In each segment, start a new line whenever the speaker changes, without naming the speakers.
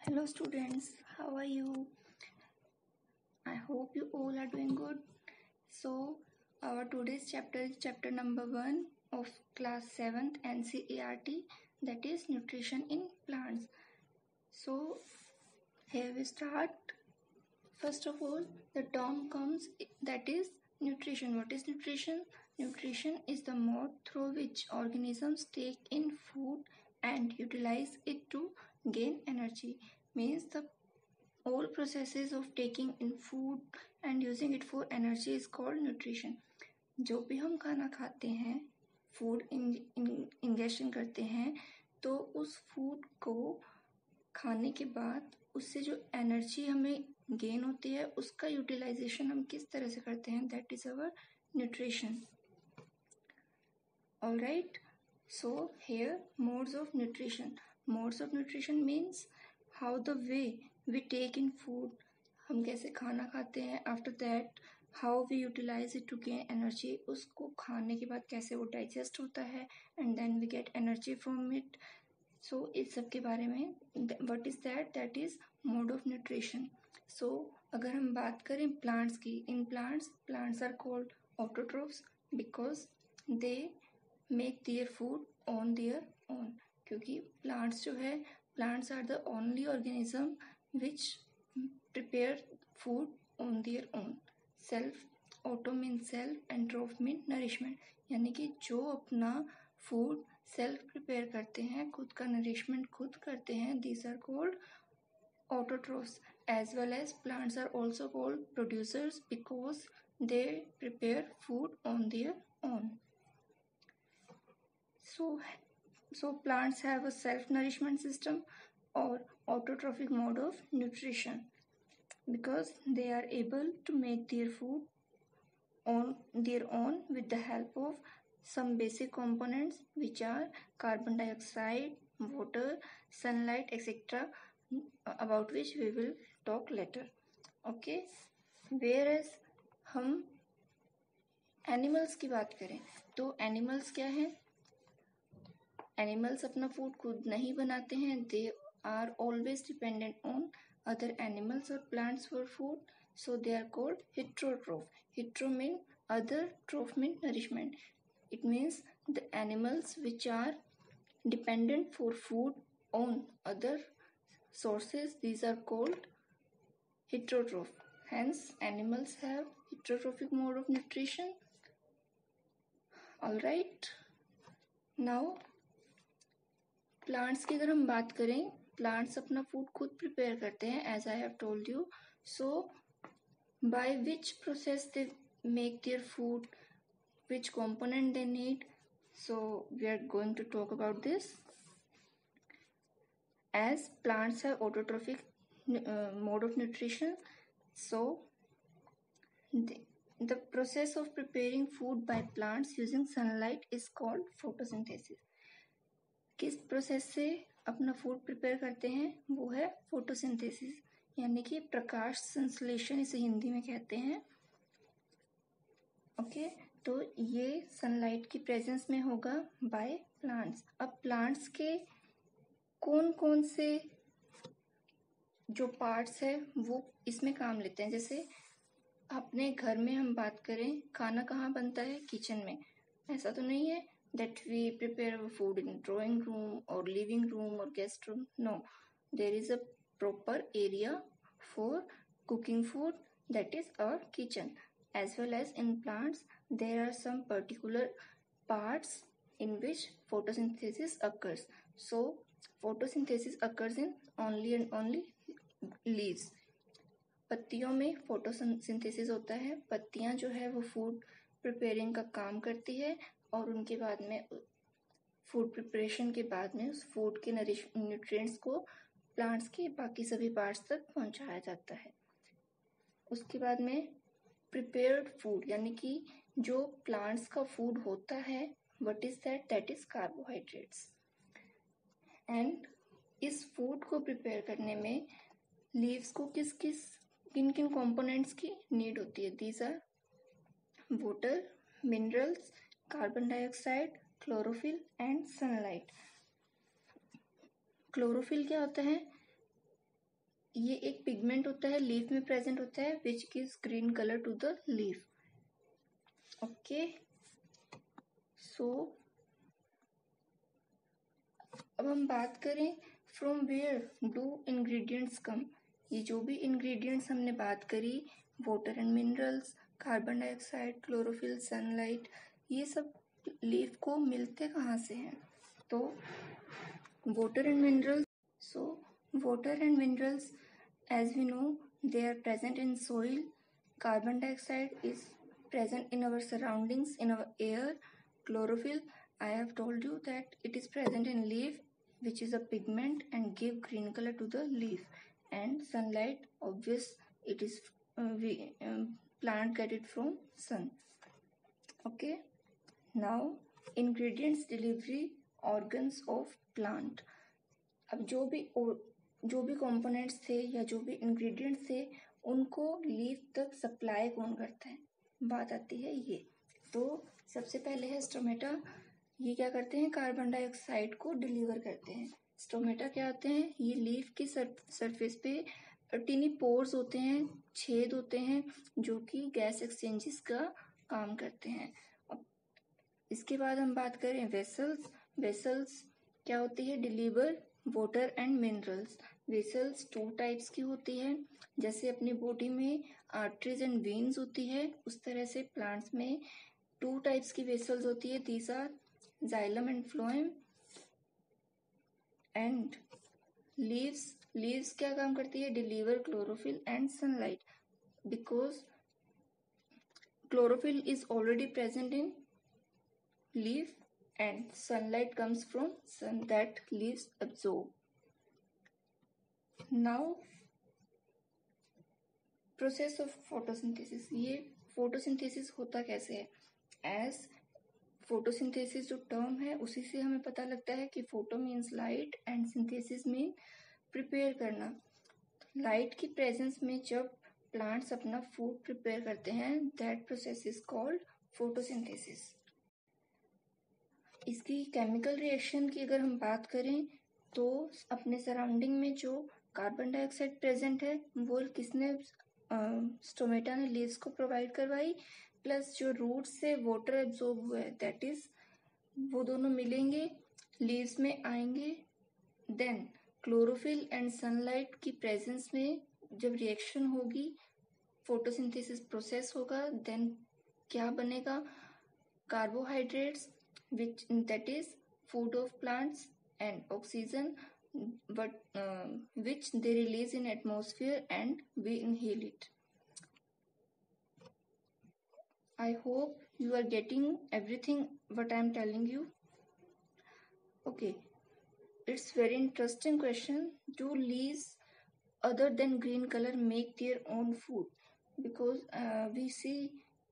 Hello students, how are you? I hope you all are doing good. So, our today's chapter is chapter number 1 of class 7th NCERT, that is nutrition in plants. So, here we start. First of all, the term comes, that is nutrition. What is nutrition? Nutrition is the mode through which organisms take in food and utilize it to gain energy. Means the all processes of taking in food and using it for energy is called nutrition. जो भी हम खाना खाते हैं, food injection करते हैं, तो उस फूड को खाने के बाद उससे जो एनर्जी हमें गेन होती है उसका यूटिलाइजेशन हम किस तरह से करते हैं, that is our nutrition. Alright, so here modes of nutrition. Modes of nutrition means how the way we take in food, हम कैसे खाना खाते हैं, after that how we utilize it to gain energy, उसको खाने के बाद कैसे वो digest होता है and then we get energy from it. So इस सब के बारे में what is that? That is mode of nutrition. So अगर हम बात करें plants की, in plants are called autotrophs because they make their food on their own. क्योंकि प्लांट्स जो है, plants are the only organism which prepare food on their own. Self, auto mean self and troph mean nourishment, यानी कि जो अपना food self prepare करते हैं, खुद का नरिशमेंट खुद करते हैं, these are called autotrophs. As well as plants are also called producers because they prepare food on their own. So plants have a self-nourishment system or autotrophic mode of nutrition because they are able to make their food on their own with the help of some basic components which are carbon dioxide, water, sunlight, etc., about which we will talk later. Okay, whereas हम animals की बात करें तो animals क्या है? Animals अपना food खुद नहीं बनाते हैं. They are always dependent on other animals और plants for food. So they are called heterotroph. Hetero mean other, troph mean nourishment. It means the animals which are dependent for food on other sources, these are called heterotroph. Hence animals have heterotrophic mode of nutrition. All right, now plants की अगर हम बात करें, plants अपना food खुद prepare करते हैं, as I have told you. So by which process they make their food, which component they need. So we are going to talk about this. As plants have autotrophic mode of nutrition, so the process of preparing food by plants using sunlight is called photosynthesis. किस process से अपना food prepare करते हैं, वो है photosynthesis, यानी कि प्रकाश संश्लेषण इसे हिंदी में कहते हैं. ओके, तो ये सनलाइट की प्रेजेंस में होगा बाय प्लांट्स. अब प्लांट्स के कौन कौन से जो पार्ट्स है वो इसमें काम लेते हैं. जैसे अपने घर में हम बात करें, खाना कहाँ बनता है? किचन में. ऐसा तो नहीं है that we prepare our food in drawing room or living room or guest room. No, there is a proper area for cooking food, that is our kitchen. As well as in plants, there are some particular parts in which photosynthesis occurs. So photosynthesis occurs in only and only leaves. पत्तियों में photosynthesis होता है. पत्तियां जो है वो food preparing का काम करती है और उनके बाद में फूड प्रिपरेशन के बाद में उस फूड के न्यूट्रिएंट्स को प्लांट्स के बाकी सभी पार्ट्स तक पहुंचाया जाता है. उसके बाद में प्रिपेयर्ड फूड, यानी कि जो प्लांट्स का फूड होता है, what is that? That is carbohydrates. And इस फूड को प्रिपेयर करने में लीव्स को किन किन कंपोनेंट्स की नीड होती है? These are water, minerals, carbon dioxide, chlorophyll and sunlight. Chlorophyll क्या होता है? ये एक पिगमेंट होता है, लीफ में प्रेजेंट होता है, which gives green colour to the leaf. Okay, so अब हम बात करें from where do ingredients come. ये जो भी इंग्रेडिएंट्स हमने बात करी, water and minerals, carbon dioxide, chlorophyll, sunlight, ये सब लीफ को मिलते कहाँ से हैं? तो water and minerals. So water and minerals, as we know, they are present in soil. Carbon dioxide is present in our surroundings, in our air. Chlorophyll, I have told you that it is present in leaf, which is a pigment and give green color to the leaf. And sunlight, obvious, it is plant get it from sun. Okay, now ingredients, delivery organs of plant. अब जो भी components थे या जो भी ingredients थे, उनको leaf तक सप्लाई कौन करता है, बात आती है ये. तो सबसे पहले है स्टोमेटा. ये क्या करते हैं? कार्बन डाइऑक्साइड को डिलीवर करते हैं. स्टोमेटा क्या होते हैं? ये लीफ की सरफेस पे टिनी पोर्स होते हैं, छेद होते हैं, जो कि गैस एक्सचेंजेस का काम करते हैं. अब इसके बाद हम बात करें वेसल्स. वेसल्स क्या होती है? Deliver water and minerals. Vessels 2 types की होती है. जैसे अपनी बॉडी में आर्टरीज एंड वेन्स होती है, उस तरह से प्लांट्स में 2 टाइप्स की वेसल्स होती है. These are xylem and phloem. And leaves क्या काम करती है? Deliver chlorophyll and sunlight, because chlorophyll is already present in leaf and sunlight comes from sun that leaves absorb. Now process of photosynthesis. ये photosynthesis होता कैसे है? As photosynthesis जो term है, उसी से हमें पता लगता है कि photo means light and synthesis mean prepare करना. लाइट की प्रेजेंस में जब प्लांट्स अपना फूड प्रिपेयर करते हैं, that process is called photosynthesis. इसकी केमिकल रिएक्शन की अगर हम बात करें, तो अपने सराउंडिंग में जो कार्बन डाइऑक्साइड प्रेजेंट है, वो किसने? स्टोमेटा ने लीव्स को प्रोवाइड करवाई, प्लस जो रूट से वाटर एब्जॉर्ब हुआ है, दैट इज वो दोनों मिलेंगे, लीव्स में आएंगे. देन क्लोरोफिल एंड सनलाइट की प्रेजेंस में जब रिएक्शन होगी, फोटोसिंथेसिस प्रोसेस होगा, देन क्या बनेगा? Carbohydrates, that is food of plants, and oxygen, which they release in atmosphere and we inhale it. I hope you are getting everything what I am telling you. Okay, it's very interesting question. Do leaves other than green color make their own food? Because we see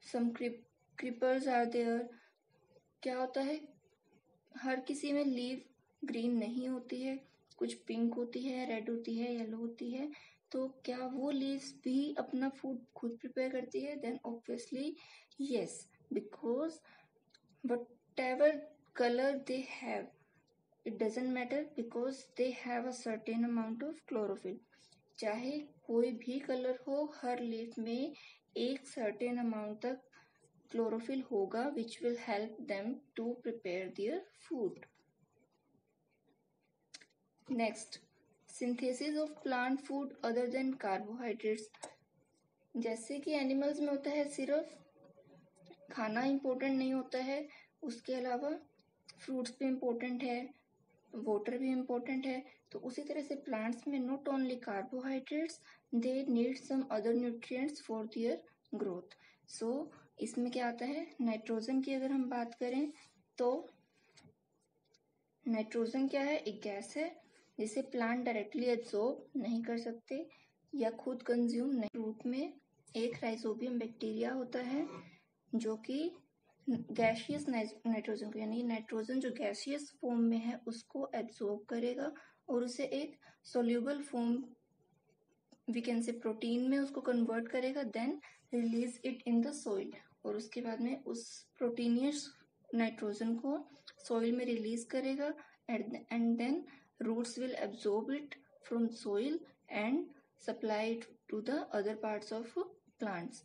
some creepers are there. क्या होता है? हर किसी में leave green नहीं होती है, कुछ pink होती है, रेड होती है, येलो होती है. तो क्या वो लीव्स भी अपना फूड खुद प्रिपेयर करती है? Then obviously yes, because whatever color they have, it doesn't matter, because they have a certain amount of chlorophyll. चाहे कोई भी कलर हो, हर लीफ में एक सर्टेन अमाउंट तक chlorophyll होगा, which will help them to prepare their food. Next, synthesis of plant food other than carbohydrates. जैसे कि एनिमल्स में होता है, सिर्फ खाना इम्पोर्टेंट नहीं होता है, उसके अलावा फ्रूट्स भी इम्पोर्टेंट है, वाटर भी इम्पोर्टेंट है. तो उसी तरह से प्लांट्स में not only carbohydrates, they need some other nutrients for their growth. So इसमें क्या आता है? नाइट्रोजन की अगर हम बात करें, तो नाइट्रोजन क्या है? एक गैस है जिसे प्लांट डायरेक्टली एब्जॉर्ब नहीं कर सकते या खुद कंज्यूम नहीं. रूट में एक राइजोबियम बैक्टीरिया होता है जो कि गैसियस नाइट्रोजन को, यानी नाइट्रोजन जो गैसियस फॉर्म में है, उसको एब्जॉर्ब करेगा और उसे एक soluble form, we can say protein में उसको कन्वर्ट करेगा, then release it in the soil. और उसके बाद में उस प्रोटीनियस नाइट्रोजन को सॉइल में रिलीज करेगा, and then roots will absorb it from soil and supplied to the other parts of plants.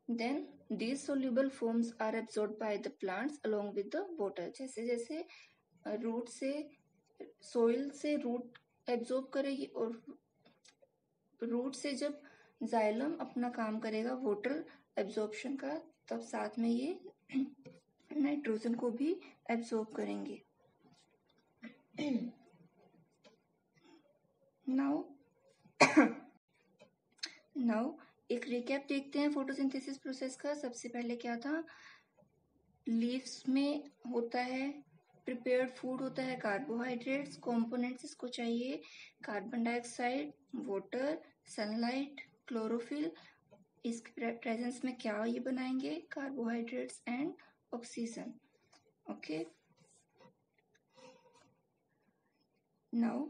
Then these soluble forms are absorbed by the plants along with the water. जैसे जैसे root से soil से root absorb करेगी और root से जब xylem अपना काम करेगा वाटर एब्जॉर्प्शन का, तब साथ में ये नाइट्रोजन को भी एब्जॉर्ब करेंगे. नाउ एक रिकैप देखते हैं फोटोसिंथेसिस प्रोसेस का. सबसे पहले क्या था, लीव्स में होता है प्रिपेयर्ड फूड, होता है कार्बोहाइड्रेट्स. कंपोनेंट्स इसको चाहिए carbon dioxide, water, sunlight, chlorophyll. इसके प्रेजेंस में क्या ये बनाएंगे, carbohydrates and oxygen. Okay, now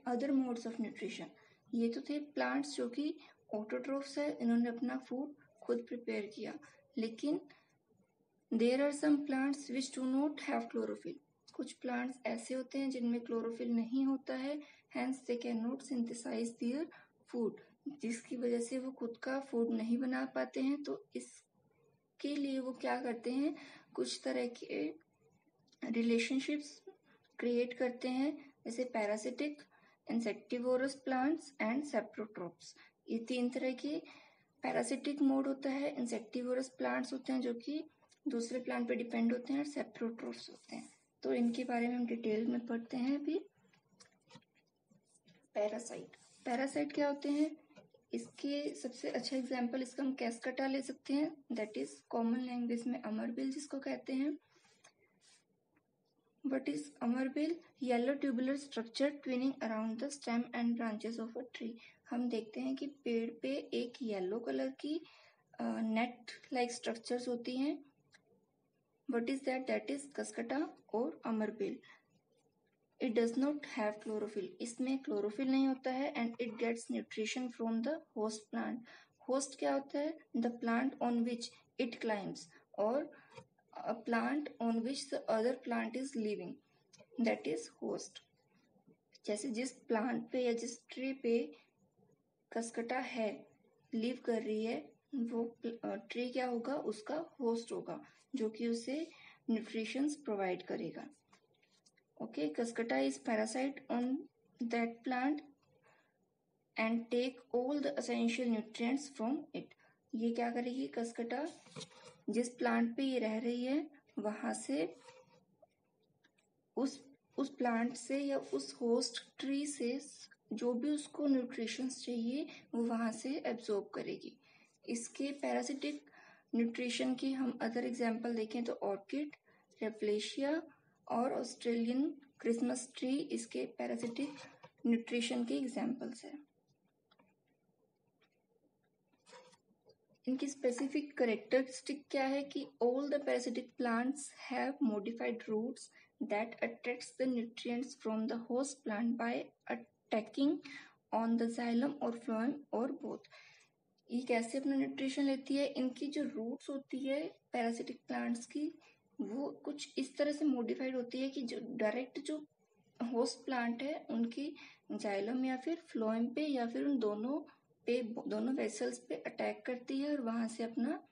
other modes of nutrition. ये तो थे प्लांट्स जो कि ऑटोट्रोफ्स है, इन्होंने अपना फूड खुद प्रिपेयर किया. लेकिन there are some plants which do not have chlorophyll. कुछ प्लांट्स ऐसे होते हैं जिनमें क्लोरोफिल नहीं होता है, hence they can not synthesise their food, जिसकी वजह से वो खुद का फूड नहीं बना पाते हैं. तो इसके लिए वो क्या करते हैं, कुछ तरह के रिलेशनशिप्स क्रिएट करते हैं, जैसे पैरासिटिक, इंसेक्टिवोरस प्लांट्स एंड सेप्रोट्रोप्स. ये तीन तरह के पैरासिटिक मोड होता है, इंसेक्टिवोरस प्लांट्स होते हैं जो कि दूसरे प्लांट पे डिपेंड होते हैं, और सेप्रोट्रोप्स होते हैं. तो इनके बारे में हम डिटेल में पढ़ते हैं अभी. पैरासाइट क्या होते हैं, इसके सबसे अच्छा एग्जांपल इसका हम कैस्कटा ले सकते हैं, दैट इज कॉमन लैंग्वेज में अमरबिल जिसको कहते हैं. What is amarbel? Yellow tubular structure twining around the stem and branches of a tree. हम देखते हैं कि पेड़ पे एक येलो कलर की नेट लाइक स्ट्रक्चर्स होती हैं. What is that? That is cuscuta और amarbel. It does not have chlorophyll. इसमें क्लोरोफिल नहीं होता है, and it gets nutrition from the host plant. Host क्या होता है? The plant on which it climbs, or a plant on which the other plant is living. That is host. जैसे जिस plant पे या जिस ट्री पे कस्कटा है, लिव कर रही है, वो ट्री क्या होगा, उसका होस्ट होगा, जो कि उसे न्यूट्रिशंस प्रोवाइड करेगा. Okay, Cuscata is parasite on that plant and take all the essential nutrients from it. ये क्या करेगी, कस्कटा जिस प्लांट पे ये रह रही है वहां से उस प्लांट से या उस होस्ट ट्री से जो भी उसको न्यूट्रिशंस चाहिए वो वहां से एब्जॉर्ब करेगी. इसके पैरासिटिक न्यूट्रिशन की हम अदर एग्जांपल देखें तो ऑर्किड, रेप्लेशिया और ऑस्ट्रेलियन क्रिसमस ट्री इसके पैरासिटिक न्यूट्रिशन के एग्जांपल्स हैं. इनकी स्पेसिफिक कैरेक्टरिस्टिक क्या है कि all the parasitic plants have modified roots that attracts the nutrients from the host plant by attacking on the xylem और फ्लोएम और बोथ. ये कैसे अपना न्यूट्रिशन लेती है, इनकी जो रूट्स होती है पैरासिटिक प्लांट्स की, वो कुछ इस तरह से मॉडिफाइड होती है कि जो डायरेक्ट जो होस्ट प्लांट है उनकी जाइलम या फिर फ्लोएम पे या फिर उन दोनों पे, दोनों वेसल्स पे अटैक करती है और वहां से अपना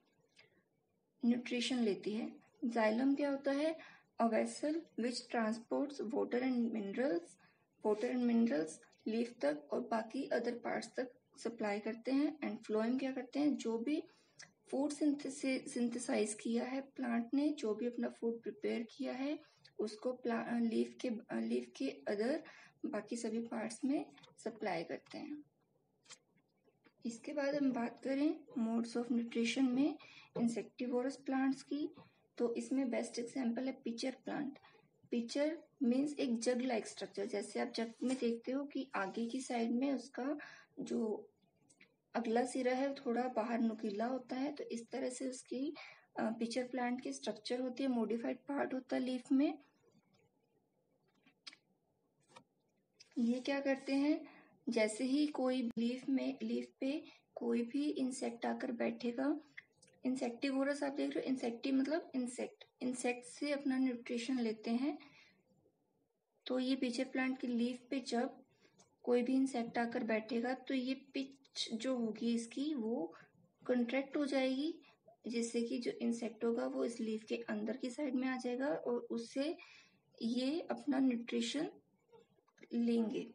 न्यूट्रिशन लेती है. जाइलम क्या होता है, a vessel which transports water and minerals leaf तक और बाकी अदर पार्ट्स तक सप्लाई करते हैं. एंड फ्लोएम क्या करते हैं, जो भी फूड सिंथेसाइज किया है प्लांट ने, जो भी अपना फूड प्रिपेयर किया है उसको लीफ के अदर बाकी सभी पार्ट्स में सप्लाई करते हैं. इसके बाद हम बात करें मोड्स ऑफ न्यूट्रिशन में इंसेक्टिवोरस प्लांट्स की, तो इसमें बेस्ट एग्जांपल है पिचर प्लांट. पिचर मीन्स एक जग लाइक स्ट्रक्चर. जैसे आप जग में देखते हो कि आगे की साइड में उसका जो अगला सिरा है थोड़ा बाहर नुकीला होता है, तो इस तरह से उसकी पिचर प्लांट की स्ट्रक्चर होती है, मॉडिफाइड पार्ट होता है लीफ में. ये क्या करते हैं, जैसे ही कोई लीफ पे कोई भी इंसेक्ट आकर बैठेगा, इंसेक्टिवोरस आप देख रहे हो, इंसेक्टी मतलब इंसेक्ट से अपना न्यूट्रिशन लेते हैं. तो ये पिचर प्लांट की लीफ पे जब कोई भी इंसेक्ट आकर बैठेगा तो ये पिच जो होगी इसकी वो कंट्रैक्ट हो जाएगी, जिससे कि जो इंसेक्ट होगा वो इस लीफ के अंदर की साइड में आ जाएगा और उससे ये अपना न्यूट्रिशन लेंगे।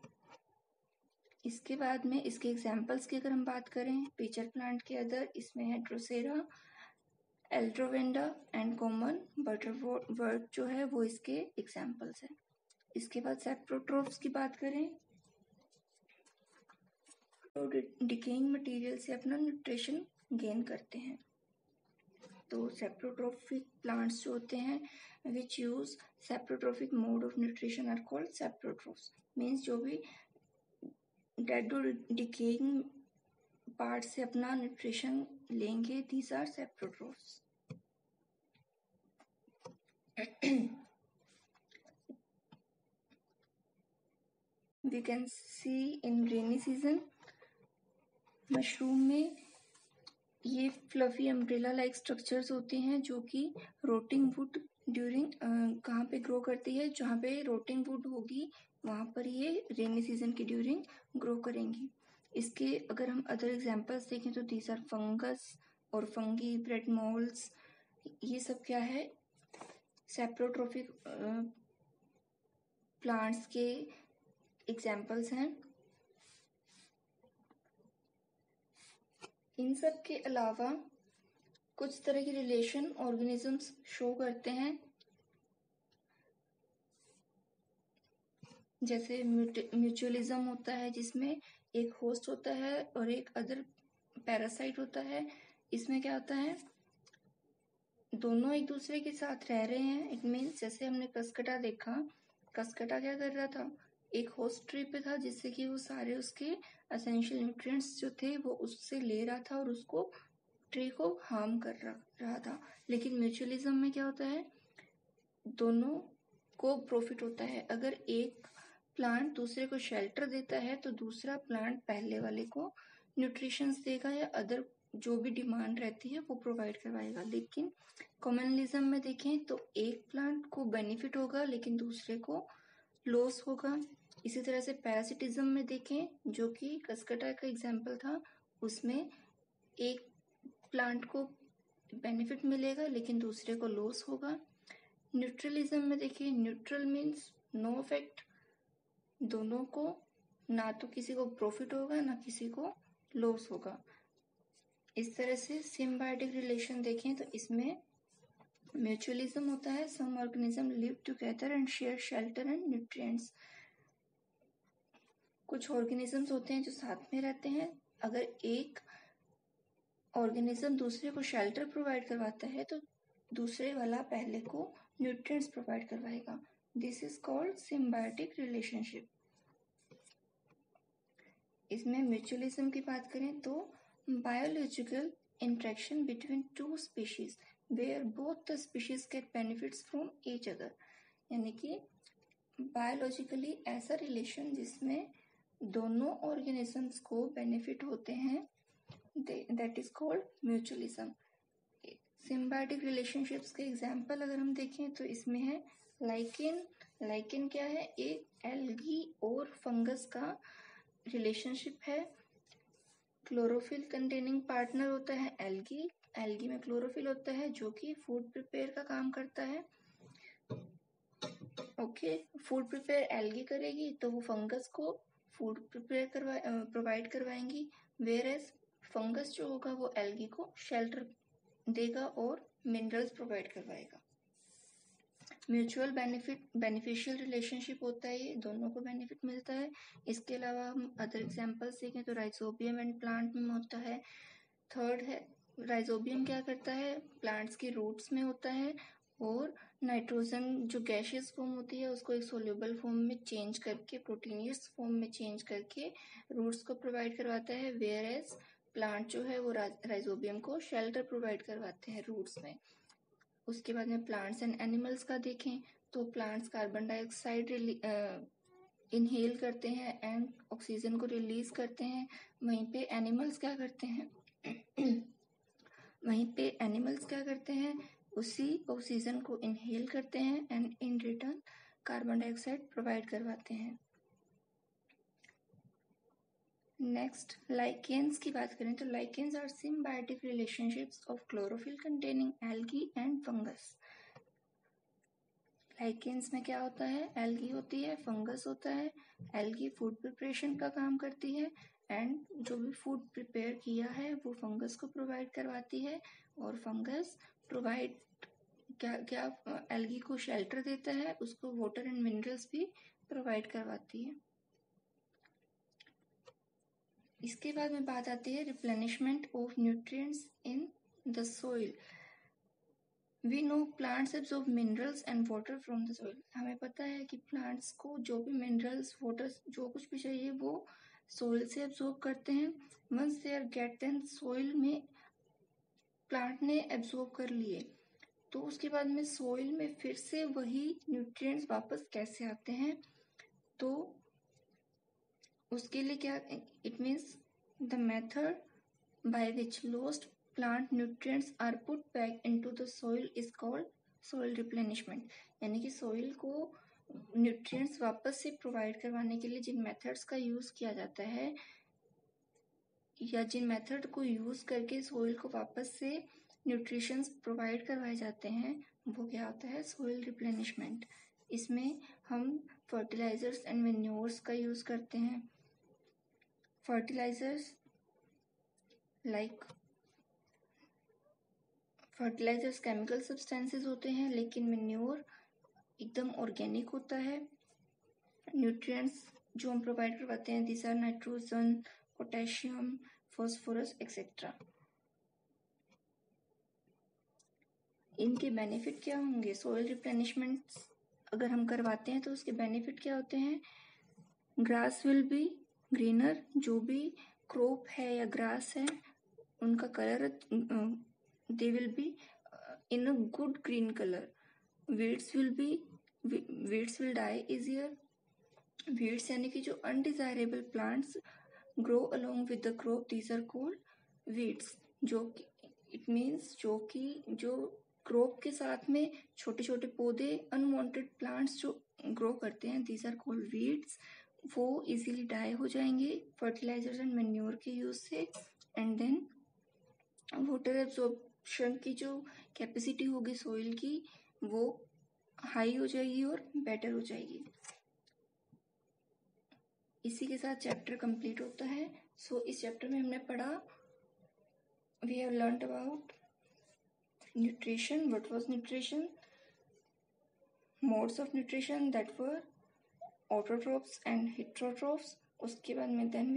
इसके बाद में इसके एग्जाम्पल्स की अगर हम बात करें, पिचर प्लांट के अंदर इसमें है ड्रोसेरा, एल्ट्रोवेंडा एंड कॉमन बटरवर्ट जो है वो इसके एग्जाम्पल्स हैं। इसके बाद सेप्रोट्रोप्स की बात करें तो डिकेइंग मटेरियल से अपना न्यूट्रिशन गेन करते हैं। तो सेप्रोट्रोफिक प्लांट्स जो होते हैं which use saprotrophic mode of nutrition are called saprotrophs. Means जो भी डेड और डिकेइंग पार्ट से अपना न्यूट्रिशन लेंगे, these are saprotrophs. We can see in rainy season mushroom में ये फ्लफी अम्ब्रेला लाइक स्ट्रक्चर्स होते हैं जो कि रोटिंग वुड ड्यूरिंग कहाँ पे ग्रो करती है, जहाँ पे रोटिंग वुड होगी वहाँ पर ये रेनी सीजन की ड्यूरिंग ग्रो करेंगी। इसके अगर हम अदर एग्जांपल्स देखें तो दीज आर फंगस और फंगी, ब्रेड मोल्ड्स, ये सब क्या है सेप्रोट्रोफिक प्लांट्स के एग्जाम्पल्स हैं। इन सब के अलावा कुछ तरह के रिलेशन ऑर्गेनिजम्स शो करते हैं, जैसे म्यूचुअलिज्म होता है जिसमें एक होस्ट होता है और एक अदर पैरासाइट होता है। इसमें क्या होता है, दोनों एक दूसरे के साथ रह रहे हैं। इट मीन्स जैसे हमने कसकटा देखा, कसकटा क्या कर रहा था, एक होस्ट ट्री पे था जिससे कि वो सारे उसके एसेंशियल न्यूट्रिएंट्स जो थे वो उससे ले रहा था और उसको ट्री को हार्म कर रहा था। लेकिन म्यूचुअलिज्म में क्या होता है, दोनों को प्रॉफिट होता है। अगर एक प्लांट दूसरे को शेल्टर देता है तो दूसरा प्लांट पहले वाले को न्यूट्रिशंस देगा या अदर जो भी डिमांड रहती है वो प्रोवाइड करवाएगा। लेकिन कॉमनलिज्म में देखें तो एक प्लांट को बेनिफिट होगा लेकिन दूसरे को लॉस होगा। इसी तरह से पैरासिटिज्म में देखें जो कि कसकटा का एग्जाम्पल था, उसमें एक प्लांट को बेनिफिट मिलेगा लेकिन दूसरे को लॉस होगा। न्यूट्रलिज्म में देखिए, न्यूट्रल मीन्स नो इफेक्ट, दोनों को ना तो किसी को प्रॉफिट होगा ना किसी को लॉस होगा। इस तरह से सिम्बायोटिक रिलेशन देखें तो इसमें म्यूचुअलिज्म होता है, some organism live together and share shelter and nutrients. कुछ ऑर्गेनिजम्स होते हैं जो साथ में रहते हैं। अगर एक ऑर्गेनिज्म दूसरे को शेल्टर प्रोवाइड करवाता है तो दूसरे वाला पहले को न्यूट्रिएंट्स प्रोवाइड करवाएगा। This is called symbiotic relationship. इसमें म्यूचुअलिज्म की बात करें तो biological interaction between two species where both the species get benefits from each other, यानी कि बायोलॉजिकली ऐसा रिलेशन जिसमें दोनों ऑर्गेनिजम्स को बेनिफिट होते हैं, that is called mutualism. Symbiotic relationships के एग्जाम्पल अगर हम देखें तो इसमें है लाइकेन। लाइकेन क्या है, एक एल्गी और फंगस का रिलेशनशिप है। क्लोरोफिल कंटेनिंग पार्टनर होता है एल्गी, एल्गी में क्लोरोफिल होता है जो कि फूड प्रिपेयर का काम करता है। ओके, फूड प्रिपेयर एल्गी करेगी तो वो फंगस को फूड प्रिपेयर प्रोवाइड करवाएंगी, वेयर एज फंगस जो होगा वो एल्गी को शेल्टर देगा और मिनरल्स प्रोवाइड करवाएगा। म्यूचुअल बेनिफिशियल रिलेशनशिप होता है, ये दोनों को बेनिफिट मिलता है। इसके अलावा हम अदर एग्जांपल्स देखें तो राइजोबियम एंड प्लांट में होता है। थर्ड है राइजोबियम क्या करता है, प्लांट्स की रूट्स में होता है और नाइट्रोजन जो गैशियस फॉर्म होती है उसको एक सोल्यूबल फॉर्म में चेंज करके, प्रोटीनियस फॉर्म में चेंज करके रूट्स को प्रोवाइड करवाता है, वेयर एज प्लांट जो है वो राइजोबियम को शेल्टर प्रोवाइड करवाते हैं रूट्स में। उसके बाद में प्लांट्स एंड एनिमल्स का देखें तो प्लांट्स कार्बन डाइऑक्साइड इनहेल करते हैं एंड ऑक्सीजन को रिलीज करते हैं। वहीं पे एनिमल्स क्या करते हैं उसी ऑक्सीजन को इनहेल करते हैं and in return carbon dioxide provide करवाते हैं। नेक्स्ट लाइकेन्स की बात करें तो lichens are symbiotic relationships of chlorophyll containing algae and fungus. Lichens में क्या होता है, एल्गी होती है, फंगस होता है। एल्गी फूड प्रिपरेशन का काम करती है एंड जो भी फूड प्रिपेयर किया है वो फंगस को प्रोवाइड करवाती है, और फंगस प्रोवाइड क्या एल्गी को शेल्टर देता है, उसको वाटर एंड मिनरल्स भी प्रोवाइड करवाती है। इसके बाद में बात आती है replenishment of nutrients in the soil. We know plants absorb minerals and water from the soil. हमें पता है कि प्लांट्स को जो भी मिनरल्स, वाटर, जो कुछ भी चाहिए वो सोइल से एब्जॉर्ब करते हैं। Once they are get then soil में प्लांट ने एब्जॉर्ब कर लिए, तो उसके बाद में सोइल में फिर से वही न्यूट्रिएंट्स वापस कैसे आते हैं, तो उसके लिए क्या, it means the method by which lost plant nutrients are put back into the soil is called soil replenishment। यानी कि सोइल को न्यूट्रिएंट्स वापस से प्रोवाइड करवाने के लिए जिन मेथड्स का यूज किया जाता है या जिन मेथड को यूज करके सोइल को वापस से न्यूट्रिशंस प्रोवाइड करवाए जाते हैं वो क्या होता है, सोइल रिप्लेनिशमेंट। इसमें हम फर्टिलाइजर्स एंड मैन्योर्स का यूज करते हैं। फर्टिलाइजर्स केमिकल सब्सटेंसेस होते हैं, लेकिन मैन्योर एकदम ऑर्गेनिक होता है। न्यूट्रिएंट्स जो हम प्रोवाइड करवाते हैं this are nitrogen, potassium, phosphorus etcetera. इनके बेनिफिट क्या होंगे, सॉइल रिप्लेनिशमेंट अगर हम करवाते हैं तो उसके बेनिफिट क्या होते हैं, ग्रास विल बी ग्रीनर। जो भी क्रॉप है या ग्रास है उनका colour they will be in a good green color. Weeds will die easier. Weeds यानी कि जो undesirable plants grow along with the crop, these are called weeds। जो it means जो crop के साथ में छोटे छोटे पौधे unwanted plants जो grow करते हैं these are called weeds। वो easily die हो जाएंगे fertilizers and manure के यूज से, and then वाटर एब्जॉर्प्शन की जो कैपेसिटी होगी सोइल की वो हाई हो जाएगी और बेटर हो जाएगी। इसी के साथ चैप्टर कंप्लीट होता है। इस चैप्टर में हमने पढ़ा, we have learned about nutrition, what was nutrition, modes of nutrition that were autotrophs and heterotrophs. उसके बाद में then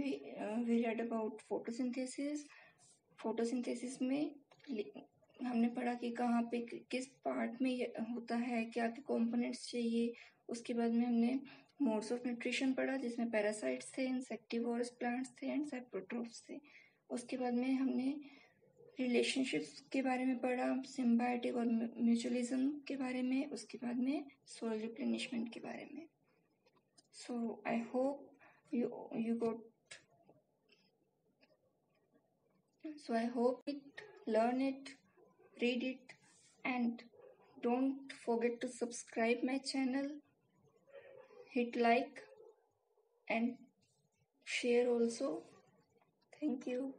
we read about photosynthesis. Photosynthesis में हमने पढ़ा कि कहाँ पे किस पार्ट में होता है, क्या क्या कंपोनेंट्स चाहिए। उसके बाद में हमने मोड्स ऑफ न्यूट्रिशन पढ़ा जिसमें पैरासाइट्स थे, इंसेक्टिवोरस प्लांट्स थे एंड सैप्रोट्रोफ्स थे। उसके बाद में हमने रिलेशनशिप्स के बारे में पढ़ा, सिम्बायोटिक और म्यूचुअलिज्म के बारे में। उसके बाद में सोइल रिप्लेनिशमेंट के बारे में। So I hope you got, so I hope it, learn it, read it, and don't forget to subscribe my channel, hit like and share also. Thank you.